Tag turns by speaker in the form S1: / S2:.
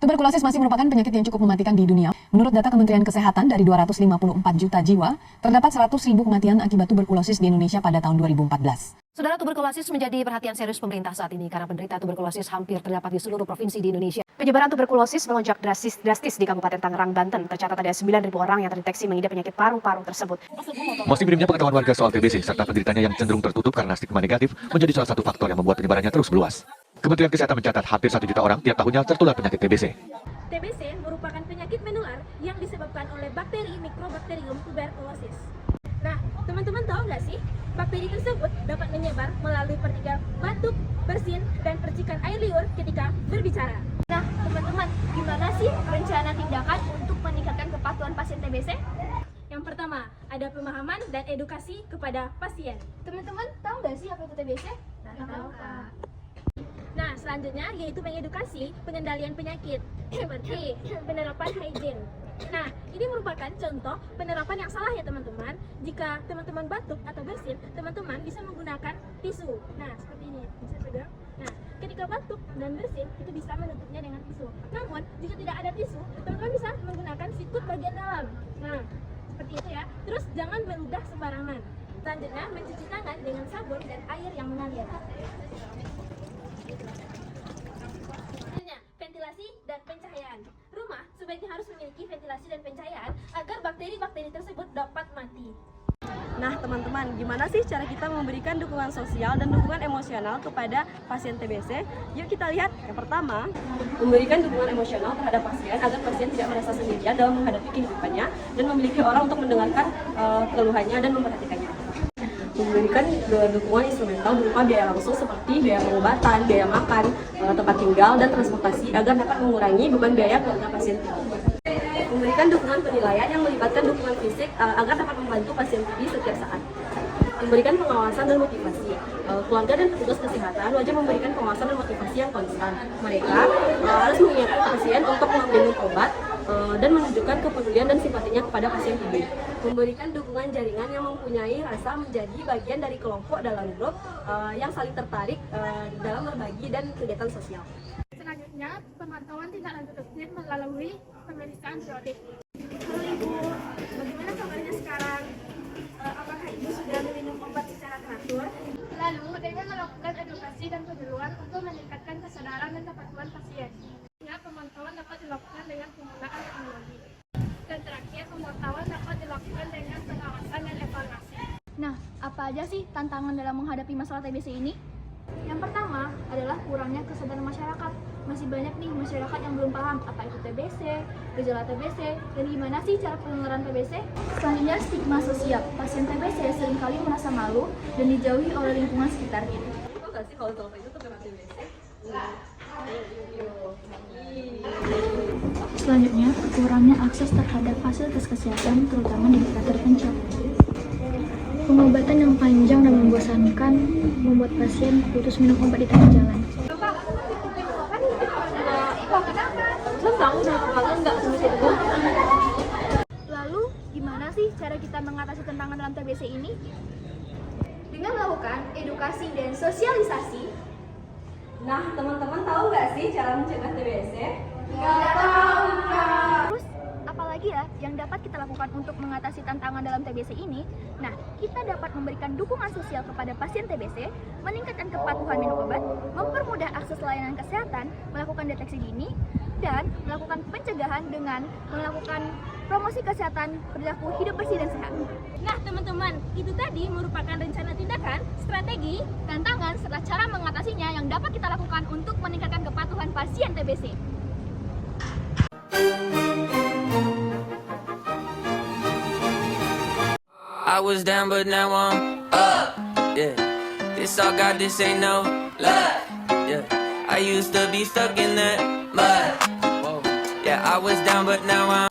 S1: Tuberkulosis masih merupakan penyakit yang cukup mematikan di dunia. Menurut data Kementerian Kesehatan, dari 254 juta jiwa, terdapat 100.000 kematian akibat tuberkulosis di Indonesia pada tahun 2014.
S2: Saudara, tuberkulosis menjadi perhatian serius pemerintah saat ini karena penderita tuberkulosis hampir terdapat di seluruh provinsi di Indonesia. Penyebaran tuberkulosis melonjak drastis di Kabupaten Tangerang, Banten. Tercatat ada 9.000 orang yang terdeteksi mengidap penyakit paru-paru tersebut.
S3: Masih minimnya pengetahuan warga soal TBC serta penderitanya yang cenderung tertutup karena stigma negatif menjadi salah satu faktor yang membuat penyebarannya terus meluas. Kementerian Kesehatan mencatat hampir 1 juta orang tiap tahunnya tertular penyakit TBC.
S4: TBC merupakan penyakit menular yang disebabkan oleh bakteri Mycobacterium tuberculosis. Nah, teman-teman tahu nggak sih, bakteri tersebut dapat menyebar melalui percikan batuk, bersin, dan percikan air liur ketika berbicara.
S5: Nah, teman-teman, gimana sih rencana tindakan untuk meningkatkan kepatuhan pasien TBC?
S4: Yang pertama, ada pemahaman dan edukasi kepada pasien.
S5: Teman-teman, tahu nggak sih apa itu TBC?
S4: Tahu, Kak. Nah, selanjutnya yaitu mengedukasi pengendalian penyakit seperti penerapan hygiene. Nah, ini merupakan contoh penerapan yang salah ya teman-teman. Jika teman-teman batuk atau bersin, teman-teman bisa menggunakan tisu. Nah, seperti ini, bisa pegang. Nah, ketika batuk dan bersin, itu bisa menutupnya dengan tisu. Namun, jika tidak ada tisu, teman-teman bisa menggunakan sikut bagian dalam. Nah, seperti itu ya. Terus jangan meludah sembarangan. Selanjutnya, mencuci tangan dengan sabun dan air yang mengalir. Ventilasi dan pencahayaan. Rumah sebaiknya harus memiliki ventilasi dan pencahayaan agar bakteri-bakteri tersebut dapat mati.
S6: Nah teman-teman, gimana sih cara kita memberikan dukungan sosial dan dukungan emosional kepada pasien TBC? Yuk kita lihat. Yang pertama, memberikan dukungan emosional terhadap pasien agar pasien tidak merasa sendirian dalam menghadapi kehidupannya dan memiliki orang untuk mendengarkan keluhannya dan memperhatikannya. Memberikan dukungan instrumental berupa biaya langsung seperti biaya pengobatan, biaya makan, tempat tinggal, dan transportasi agar dapat mengurangi beban biaya keluarga pasien. Memberikan dukungan penilaian yang melibatkan dukungan fisik agar dapat membantu pasien TB setiap saat. Memberikan pengawasan dan motivasi. Keluarga dan petugas kesehatan wajib memberikan pengawasan dan motivasi yang konstan. Mereka harus mengingatkan pasien untuk minum obat dan menunjukkan kepedulian dan simpatinya kepada pasien TB. Memberikan dukungan jaringan yang mempunyai rasa menjadi bagian dari kelompok dalam grup yang saling tertarik dalam berbagi dan kegiatan sosial.
S4: Selanjutnya, pemantauan tindak lanjut rutin melalui pemeriksaan periodik. Halo Ibu, bagaimana kabarnya sekarang? Apakah Ibu sudah minum obat secara teratur?
S5: Lalu, dengan melakukan edukasi dan penyuluhan untuk meningkatkan kesadaran dan kepatuhan pasien.
S4: Ya, pemantauan dapat dilakukan dengan penggunaan teknologi.
S5: Dan terakhir, pemantauan dapat dilakukan dengan pengawasan dan evaluasi. Nah, apa aja sih tantangan dalam menghadapi masalah TBC ini? Yang pertama adalah kurangnya kesadaran masyarakat. Masih banyak nih masyarakat yang belum paham apa itu TBC, gejala TBC, dan gimana sih cara penularan TBC. Selanjutnya, stigma sosial. Pasien TBC seringkali merasa malu dan dijauhi oleh lingkungan sekitarnya.
S6: Tahu nggak sih kalau Tova itu terkena TBC?
S5: Selanjutnya, kurangnya akses terhadap fasilitas kesehatan, terutama di daerah terpencil. Pengobatan yang panjang dan membosankan membuat pasien putus minum obat di tengah jalan. Lalu, gimana sih cara kita mengatasi tantangan dalam TBC ini? Dengan melakukan edukasi dan sosialisasi.
S6: Nah teman-teman tahu nggak sih cara mencegah TBC?
S5: Terus, apalagi ya yang dapat kita lakukan untuk mengatasi tantangan dalam TBC ini? Nah, kita dapat memberikan dukungan sosial kepada pasien TBC, meningkatkan kepatuhan minum obat, mempermudah akses layanan kesehatan, melakukan deteksi dini, dan melakukan pencegahan dengan melakukan promosi kesehatan, perilaku hidup bersih dan sehat.
S4: Nah teman-teman, itu tadi merupakan rencana tindakan, strategi,
S5: Tantangan serta cara mengatasinya yang dapat kita lakukan untuk meningkatkan kepatuhan pasien TBC.
S7: I was down but now I'm up, yeah. This all God, this ain't no luck, yeah. I used to be stuck in that mud, whoa. Yeah, I was down but now I'm